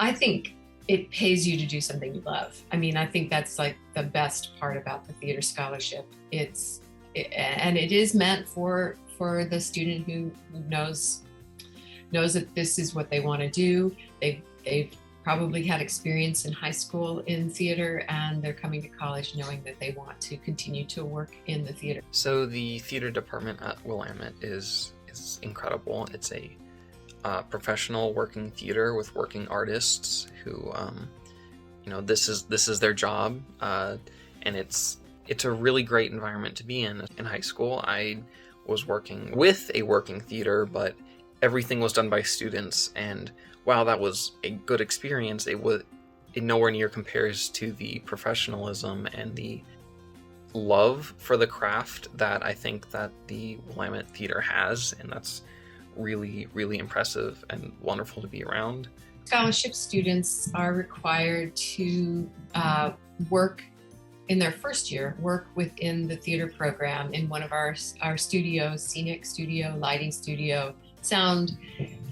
I think it pays you to do something you love. I mean, I think that's like the best part about the theater scholarship. And it is meant for the student who knows that this is what they want to do. They've probably had experience in high school in theater, and they're coming to college knowing that they want to continue to work in the theater. So the theater department at Willamette is incredible. It's a professional working theater with working artists who, this is their job, and it's a really great environment to be in. In high school, I was working with a working theater, but everything was done by students, and while that was a good experience, it nowhere near compares to the professionalism and the love for the craft that I think that the Willamette Theater has, and that's really, really impressive and wonderful to be around. Scholarship students are required to work in their first year, work within the theater program in one of our studios: scenic studio, lighting studio, sound,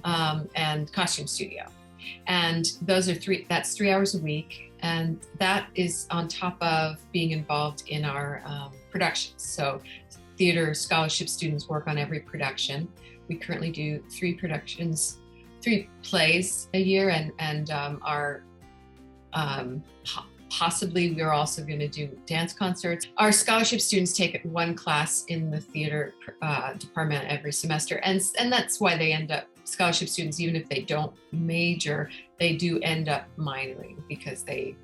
and costume studio. And that's 3 hours a week. And that is on top of being involved in our productions. So theater scholarship students work on every production. We currently do 3 plays a year, and possibly we're also going to do dance concerts. Our scholarship students take 1 class in the theater department every semester, and that's why they end up scholarship students. Even if they don't major, they do end up minoring because they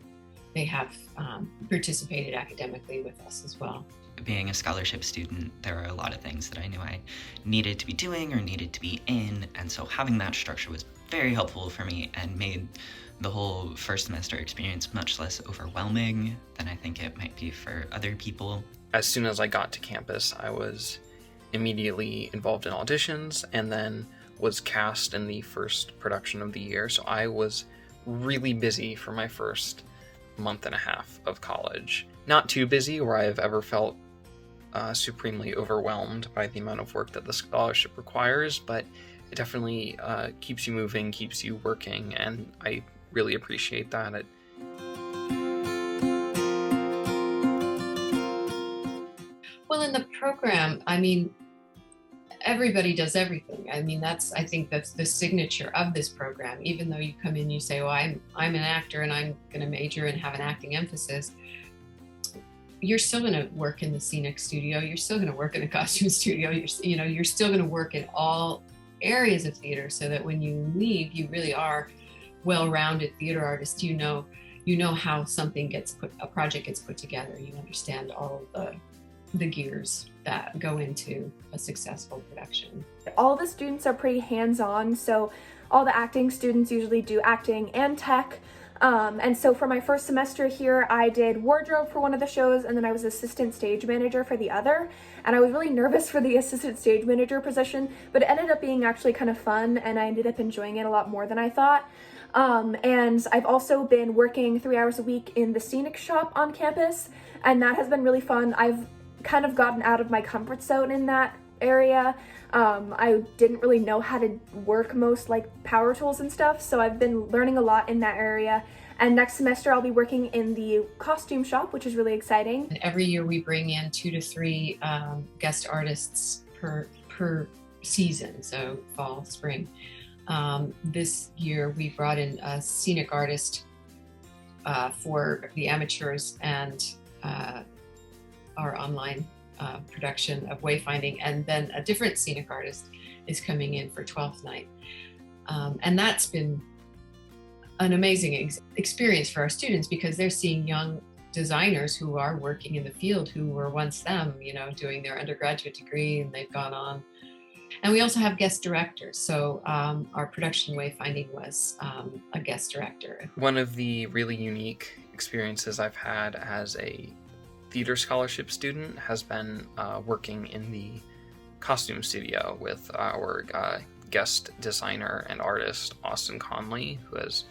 have participated academically with us as well. Being a scholarship student, there are a lot of things that I knew I needed to be doing or needed to be in, and so having that structure was very helpful for me and made the whole first semester experience much less overwhelming than I think it might be for other people. As soon as I got to campus, I was immediately involved in auditions and then was cast in the first production of the year, so I was really busy for my first month and a half of college. Not too busy where I've ever felt supremely overwhelmed by the amount of work that the scholarship requires, but it definitely keeps you moving, keeps you working, and I really appreciate that. Well, in the program, I mean, everybody does everything. I mean, I think that's the signature of this program. Even though you come in, you say, well, I'm an actor and I'm going to major and have an acting emphasis, you're still going to work in the scenic studio. You're still going to work in a costume studio. You're still going to work in all areas of theater, so that when you leave, you really are well-rounded theater artist. You know how a project gets put together. You understand all of the gears that go into a successful production. All the students are pretty hands-on, so all the acting students usually do acting and tech. And so for my first semester here, I did wardrobe for one of the shows, and then I was assistant stage manager for the other. And I was really nervous for the assistant stage manager position, but it ended up being actually kind of fun, and I ended up enjoying it a lot more than I thought. And I've also been working 3 hours a week in the scenic shop on campus, and that has been really fun. I've kind of gotten out of my comfort zone in that area. I didn't really know how to work most like power tools and stuff, so I've been learning a lot in that area. And next semester I'll be working in the costume shop, which is really exciting. And every year we bring in 2 to 3 guest artists per season, so fall, spring. This year we brought in a scenic artist for the amateurs and our online production of Wayfinding, and then a different scenic artist is coming in for 12th night. And that's been an amazing experience for our students, because they're seeing young designers who are working in the field, who were once them, doing their undergraduate degree, and they've gone on. And we also have guest directors. So our production Wayfinding was a guest director. One of the really unique experiences I've had as a theater scholarship student has been working in the costume studio with our guest designer and artist Austin Conley, who is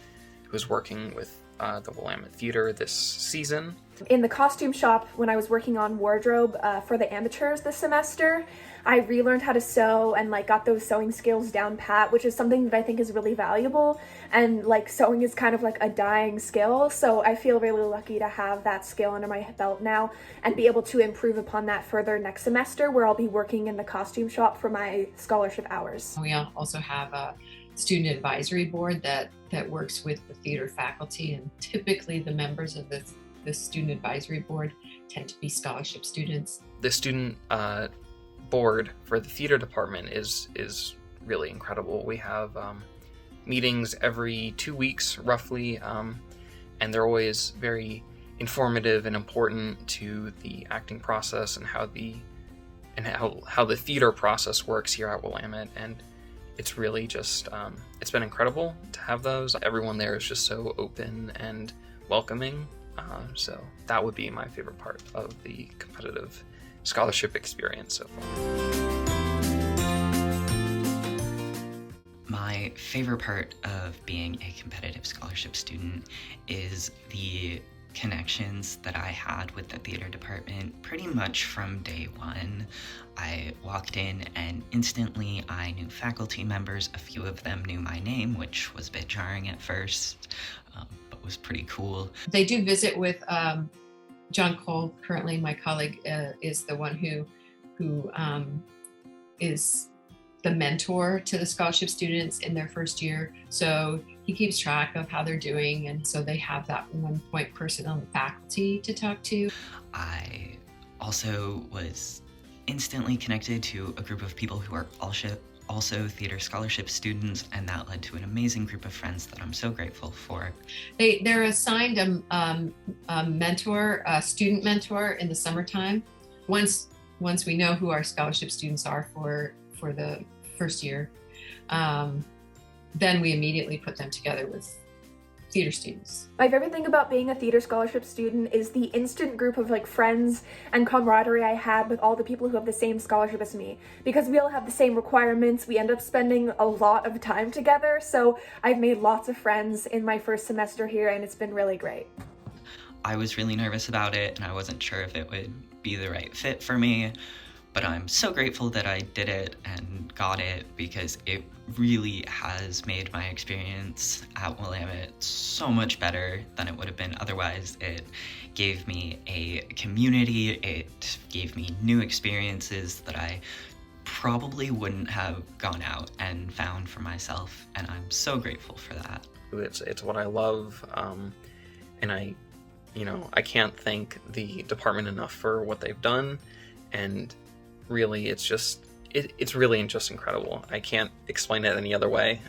working with the Willamette Theater this season. In the costume shop, when I was working on wardrobe for the amateurs this semester, I relearned how to sew and like got those sewing skills down pat, which is something that I think is really valuable. And like sewing is kind of like a dying skill, so I feel really lucky to have that skill under my belt now and be able to improve upon that further next semester, where I'll be working in the costume shop for my scholarship hours. We also have a student advisory board that works with the theater faculty, and typically the members of the student advisory board tend to be scholarship students. The student board for the theater department is really incredible. We have meetings every 2 weeks roughly, and they're always very informative and important to the acting process and how the theater process works here at Willamette. And it's really just it's been incredible to have those. Everyone there is just so open and welcoming, so that would be my favorite part of the competitive scholarship experience so far. My favorite part of being a competitive scholarship student is the connections that I had with the theater department pretty much from day one. I walked in and instantly I knew faculty members. A few of them knew my name, which was a bit jarring at first, but was pretty cool. They do visit with John Cole. Currently my colleague is the one who is the mentor to the scholarship students in their first year. So he keeps track of how they're doing, and so they have that one point person on the faculty to talk to. I also was instantly connected to a group of people who are also theater scholarship students, and that led to an amazing group of friends that I'm so grateful for. They're assigned a mentor, a student mentor in the summertime. Once we know who our scholarship students are for the first year, then we immediately put them together with theater students. My favorite thing about being a theater scholarship student is the instant group of like friends and camaraderie I had with all the people who have the same scholarship as me. Because we all have the same requirements, we end up spending a lot of time together, so I've made lots of friends in my first semester here, and it's been really great. I was really nervous about it, and I wasn't sure if it would be the right fit for me, but I'm so grateful that I did it and got it, because it really has made my experience at Willamette so much better than it would have been otherwise. It gave me a community, it gave me new experiences that I probably wouldn't have gone out and found for myself, and I'm so grateful for that. It's what I love, and I can't thank the department enough for what they've done, and really it's really just incredible. I can't explain it any other way.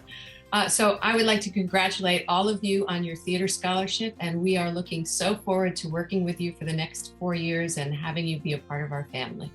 So I would like to congratulate all of you on your theater scholarship, and we are looking so forward to working with you for the next 4 years and having you be a part of our family.